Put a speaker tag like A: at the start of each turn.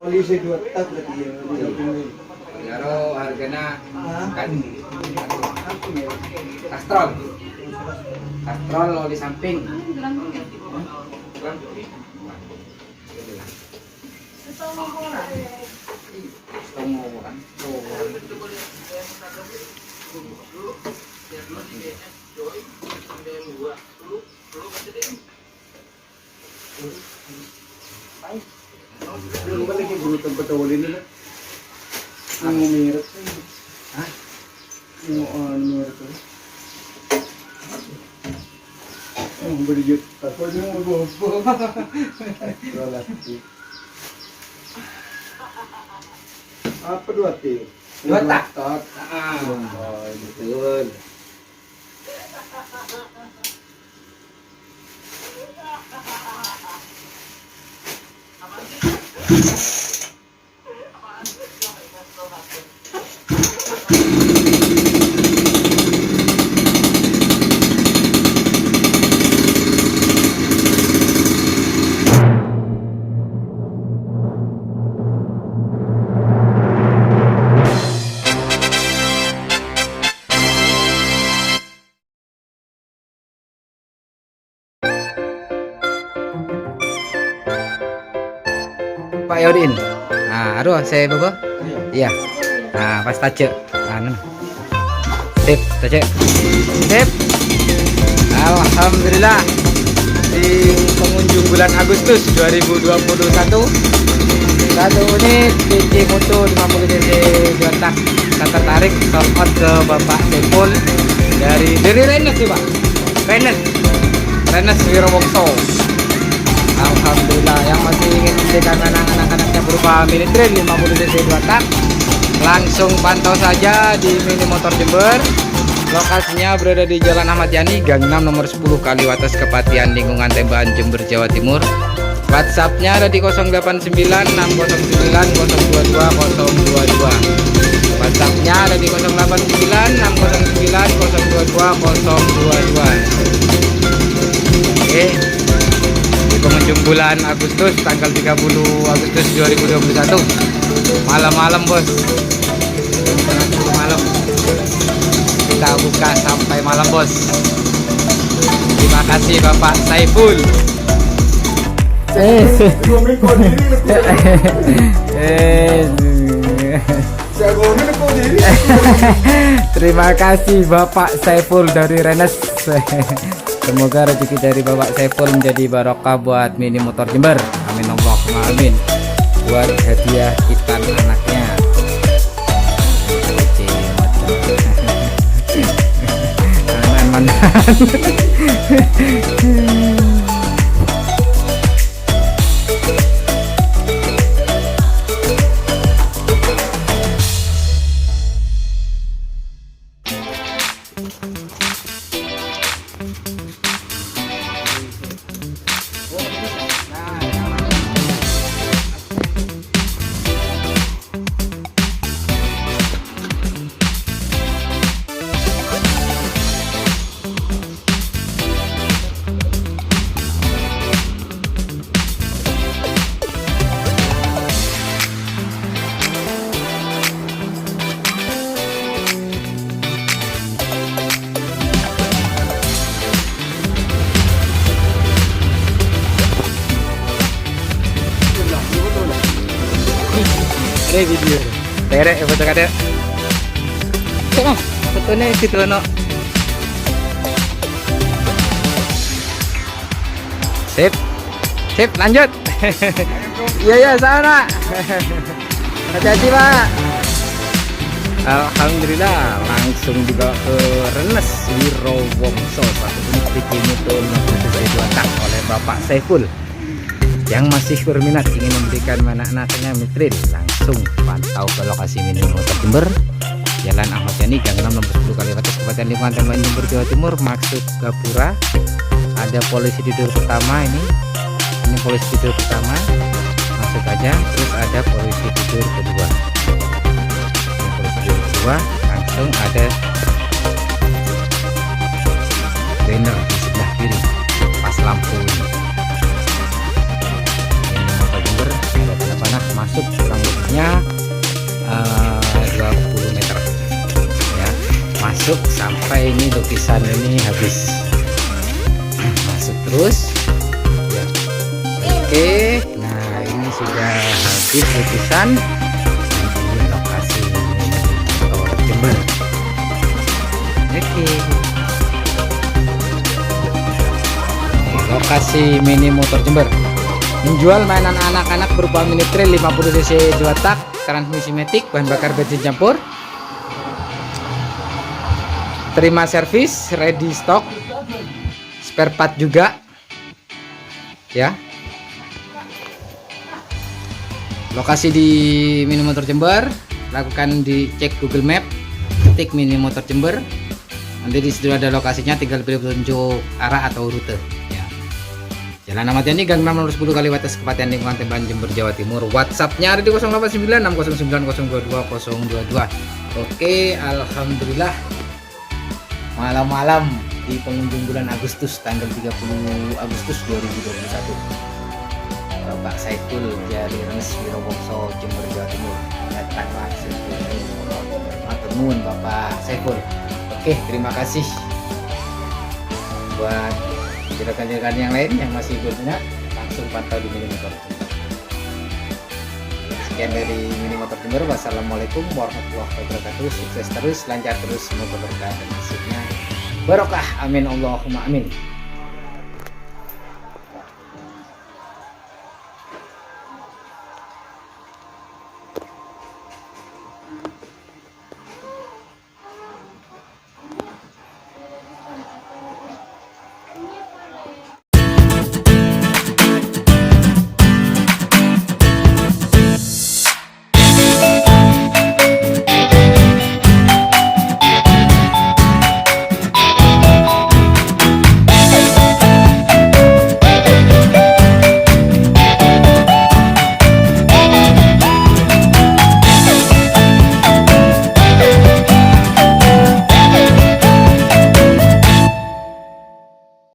A: Polisi 2 tak berarti ya.
B: Karo hargana kan kastrol lo di samping.
A: Lu balik ke bulu tempat awal ini lah. Mau merek.
B: Hah?
A: Mau merek. Beli juta. Apa dia mau bobo? Relatif. Apa 2 T?
B: 2 tak.
A: Oh,
B: Betul. Pak Yodin. Nah, aduh saya bawa. Iya. Nah, pas tace. Anu. Sip, tace. Sip. Alhamdulillah. Di pengunjung bulan Agustus 2021. Satu unit PC Moto 50 cc 2 tak. Kita tertarik sold out ke Bapak Saiful dari Rennes sih, Pak. Rennes Wirowongso. Alhamdulillah, yang masih ingin membelikan anak-anaknya berupa mini trail 50 cc 2 tak, langsung pantau saja di Mini Motor Jember. Lokasinya berada di Jalan Ahmad Yani, Gang 6 nomor 10 Kaliwates, Kepatihan, Lingkungan Tembahan, Jember, Jawa Timur. WhatsApp-nya ada di 089 609 022 022. WhatsApp-nya ada di 089 609 022 022. Oke. Pengunjung bulan Agustus tanggal 30 Agustus 2021 malam-malam bos, malam kita buka sampai malam bos. Terima kasih Bapak Saiful. Terima kasih Bapak Saiful dari Rennes. Semoga rezeki dari Bapak Saiful menjadi barokah buat Mini Motor Jember. Amin Allahumma amin. Buat hadiah kita anaknya. Aman-aman. Ini video terek foto kada cek fotonya situ no. Sip lanjut. Iya sana. Hati-hati Pak. Alhamdulillah langsung dibawa ke Rennes Wirowongso, satu unit PC Moto 50 cc 2 tak oleh Bapak Saiful. Yang masih berminat ingin memberikan anak-anaknya mitril, langsung pantau ke lokasi Mini Motor Jember, Jalan Ahmad Yani, Gang 6 nomor 10 Kaliwates, Kepatihan, Lingkungan Tembahan, Jember, Jawa Timur. Maksud Gapura. Ada polisi tidur pertama ini polisi tidur pertama, masuk aja. Terus ada polisi tidur kedua. Ini polisi tidur kedua, langsung ada banner di sebelah kiri pas lampu ini. Motor Jember, ada tanda panah masuk masuk sampai ini lukisan ini habis. Masuk terus ya. Oke, nah ini sudah habis lukisan. Ini lokasi motor Jember. Oke, lokasi mini motor Jember menjual mainan anak-anak berupa mini trail 50 cc 2 tak, transmisi matic, bahan bakar bensin campur, terima servis, ready stock, spare part juga ya. Lokasi di mini motor Jember, lakukan dicek Google Map, ketik mini motor Jember, nanti di situ ada lokasinya, tinggal pilih petunjuk arah atau rute ya. Jalan Ahmad Yani, Gang 6 nomor 10 Kaliwates, Kabupaten Lingkungan Tembalan, Jember, Jawa Timur. WhatsAppnya ada di 0896090222. Oke, alhamdulillah malam-malam di pengunjung bulan Agustus, tanggal 30 Agustus 2021, Bapak Saiful Jari Renes Wirowongso, Jember, Jawa Timur, datang langsung ke matur nuwun Bapak Saiful. Oke, terima kasih. Buat rekan-rekan yang lain yang masih berminat, langsung pantau di mini motor Jember. Sekian dari mini motor Jember. Wassalamualaikum warahmatullahi wabarakatuh. Sukses terus, lancar terus, semoga berkah dan hasilnya barokah. Amin Allahumma amin.